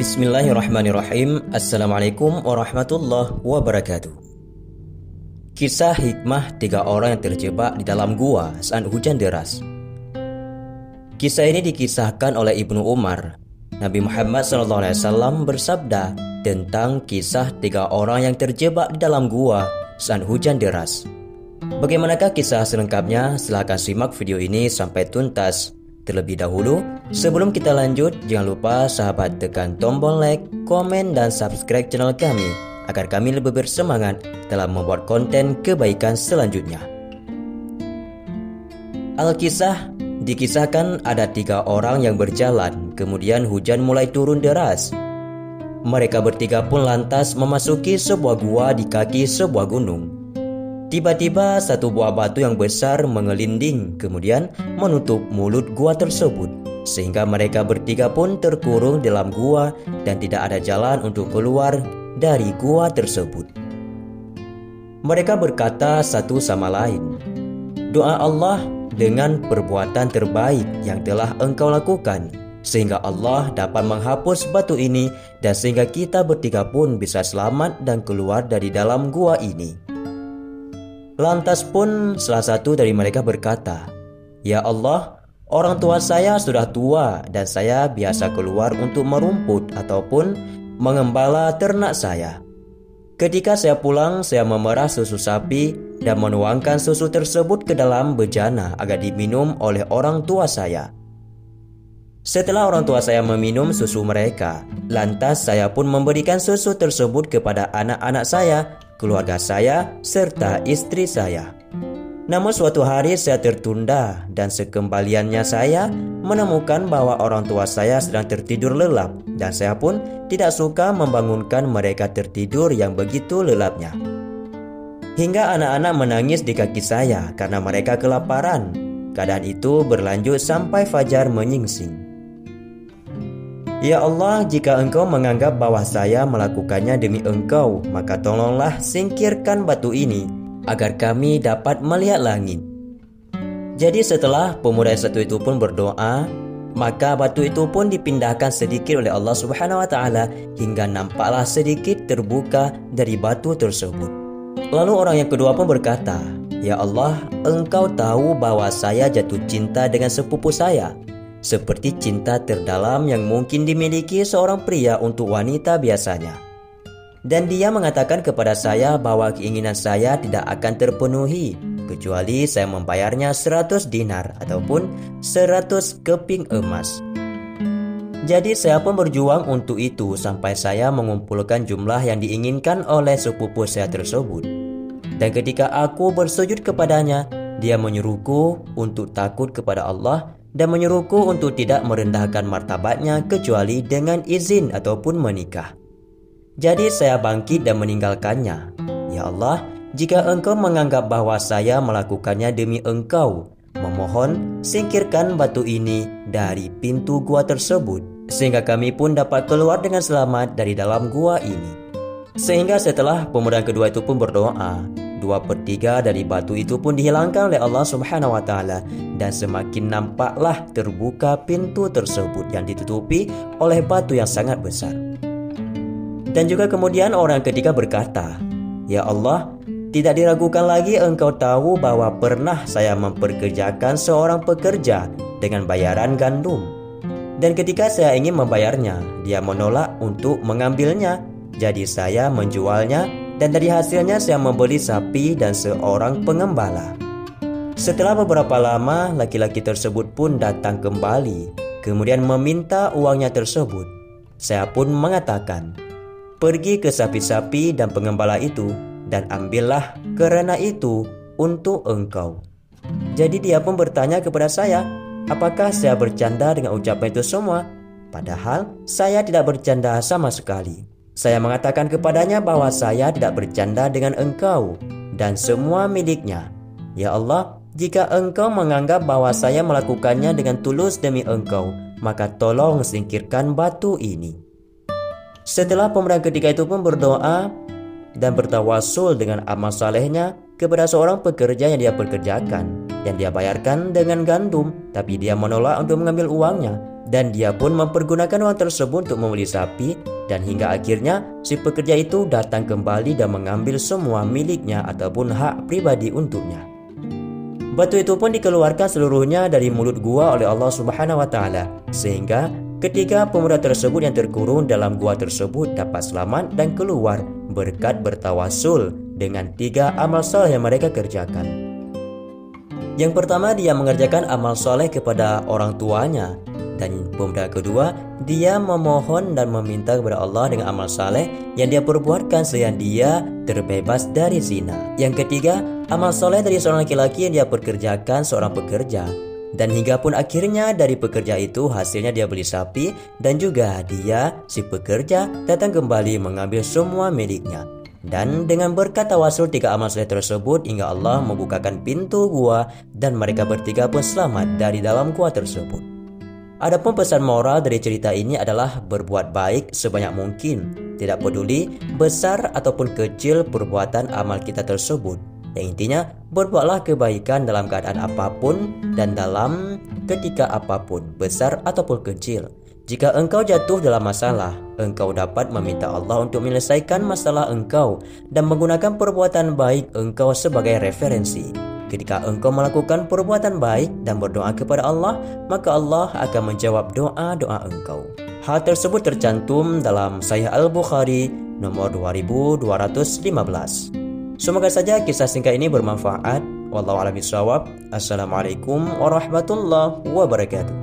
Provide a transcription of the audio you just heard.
Bismillahirrahmanirrahim. Assalamualaikum warahmatullahi wabarakatuh. Kisah hikmah 3 orang yang terjebak di dalam gua saat hujan deras. Kisah ini dikisahkan oleh Ibnu Umar. Nabi Muhammad SAW bersabda tentang kisah 3 orang yang terjebak di dalam gua saat hujan deras. Bagaimanakah kisah selengkapnya? Silahkan simak video ini sampai tuntas. Terlebih dahulu, sebelum kita lanjut, jangan lupa sahabat tekan tombol like, komen, dan subscribe channel kami agar kami lebih bersemangat dalam membuat konten kebaikan selanjutnya. Al-Kisah dikisahkan ada 3 orang yang berjalan, kemudian hujan mulai turun deras. Mereka bertiga pun lantas memasuki sebuah gua di kaki sebuah gunung. Tiba-tiba satu buah batu yang besar mengelinding kemudian menutup mulut gua tersebut, sehingga mereka bertiga pun terkurung dalam gua dan tidak ada jalan untuk keluar dari gua tersebut. Mereka berkata satu sama lain, "Doa Allah dengan perbuatan terbaik yang telah engkau lakukan, sehingga Allah dapat menghapus batu ini dan sehingga kita bertiga pun bisa selamat dan keluar dari dalam gua ini." Lantas pun salah satu dari mereka berkata, "Ya Allah, orang tua saya sudah tua dan saya biasa keluar untuk merumput ataupun mengembala ternak saya. Ketika saya pulang, saya memerah susu sapi dan menuangkan susu tersebut ke dalam bejana agar diminum oleh orang tua saya. Setelah orang tua saya meminum susu mereka, lantas saya pun memberikan susu tersebut kepada anak-anak saya, keluarga saya, serta istri saya. Namun suatu hari saya tertunda dan sekembaliannya saya menemukan bahwa orang tua saya sedang tertidur lelap dan saya pun tidak suka membangunkan mereka tertidur yang begitu lelapnya. Hingga anak-anak menangis di kaki saya karena mereka kelaparan. Keadaan itu berlanjut sampai fajar menyingsing. Ya Allah, jika engkau menganggap bahwa saya melakukannya demi engkau, maka tolonglah singkirkan batu ini agar kami dapat melihat langit." Jadi setelah pemuda yang satu itu pun berdoa, maka batu itu pun dipindahkan sedikit oleh Allah Subhanahu wa Ta'ala hingga nampaklah sedikit terbuka dari batu tersebut. Lalu orang yang kedua pun berkata, "Ya Allah, engkau tahu bahwa saya jatuh cinta dengan sepupu saya, seperti cinta terdalam yang mungkin dimiliki seorang pria untuk wanita biasanya. Dan dia mengatakan kepada saya bahwa keinginan saya tidak akan terpenuhi kecuali saya membayarnya 100 dinar ataupun 100 keping emas. Jadi saya pun berjuang untuk itu sampai saya mengumpulkan jumlah yang diinginkan oleh sepupu saya tersebut. Dan ketika aku bersujud kepadanya, dia menyuruhku untuk takut kepada Allah dan menyuruhku untuk tidak merendahkan martabatnya kecuali dengan izin ataupun menikah. Jadi saya bangkit dan meninggalkannya. Ya Allah, jika engkau menganggap bahwa saya melakukannya demi engkau, memohon singkirkan batu ini dari pintu gua tersebut, sehingga kami pun dapat keluar dengan selamat dari dalam gua ini." Sehingga setelah pemuda kedua itu pun berdoa, 2/3 dari batu itu pun dihilangkan oleh Allah Subhanahu wa Ta'ala dan semakin nampaklah terbuka pintu tersebut yang ditutupi oleh batu yang sangat besar. Dan juga kemudian orang ketiga berkata, "Ya Allah, tidak diragukan lagi engkau tahu bahwa pernah saya memperkerjakan seorang pekerja dengan bayaran gandum. Dan ketika saya ingin membayarnya, dia menolak untuk mengambilnya. Jadi saya menjualnya dan dari hasilnya saya membeli sapi dan seorang pengembala. Setelah beberapa lama, laki-laki tersebut pun datang kembali, kemudian meminta uangnya tersebut. Saya pun mengatakan, 'Pergi ke sapi-sapi dan pengembala itu dan ambillah kerana itu untuk engkau.' Jadi dia pun bertanya kepada saya, apakah saya bercanda dengan ucapan itu semua? Padahal saya tidak bercanda sama sekali. Saya mengatakan kepadanya bahwa saya tidak bercanda dengan engkau dan semua miliknya. Ya Allah, jika engkau menganggap bahwa saya melakukannya dengan tulus demi engkau, maka tolong singkirkan batu ini." Setelah pemuda ketiga itu pun berdoa dan bertawasul dengan amal salehnya kepada seorang pekerja yang dia pekerjakan, yang dia bayarkan dengan gandum, tapi dia menolak untuk mengambil uangnya. dan dia pun mempergunakan uang tersebut untuk membeli sapi, dan hingga akhirnya si pekerja itu datang kembali dan mengambil semua miliknya ataupun hak pribadi untuknya. Batu itu pun dikeluarkan seluruhnya dari mulut gua oleh Allah Subhanahu wa taala, sehingga ketiga pemuda tersebut yang terkurung dalam gua tersebut dapat selamat dan keluar berkat bertawasul dengan 3 amal soleh yang mereka kerjakan. Yang pertama, dia mengerjakan amal soleh kepada orang tuanya. Dan pemuda kedua, dia memohon dan meminta kepada Allah dengan amal soleh yang dia perbuatkan sehingga dia terbebas dari zina. Yang ketiga, amal soleh dari seorang laki-laki yang dia pekerjakan seorang pekerja. Dan hingga pun akhirnya dari pekerja itu hasilnya dia beli sapi, dan juga dia si pekerja datang kembali mengambil semua miliknya. Dan dengan berkat tawasul 3 amal soleh tersebut hingga Allah membukakan pintu gua dan mereka bertiga pun selamat dari dalam gua tersebut. Adapun pesan moral dari cerita ini adalah berbuat baik sebanyak mungkin, tidak peduli besar ataupun kecil perbuatan amal kita tersebut. Yang intinya, berbuatlah kebaikan dalam keadaan apapun dan dalam ketika apapun, besar ataupun kecil. Jika engkau jatuh dalam masalah, engkau dapat meminta Allah untuk menyelesaikan masalah engkau dan menggunakan perbuatan baik engkau sebagai referensi. Ketika engkau melakukan perbuatan baik dan berdoa kepada Allah, maka Allah akan menjawab doa-doa engkau. Hal tersebut tercantum dalam Sahih Al-Bukhari nomor 2215. Semoga saja kisah singkat ini bermanfaat. Wallahu a'lam bishawab. Assalamualaikum warahmatullahi wabarakatuh.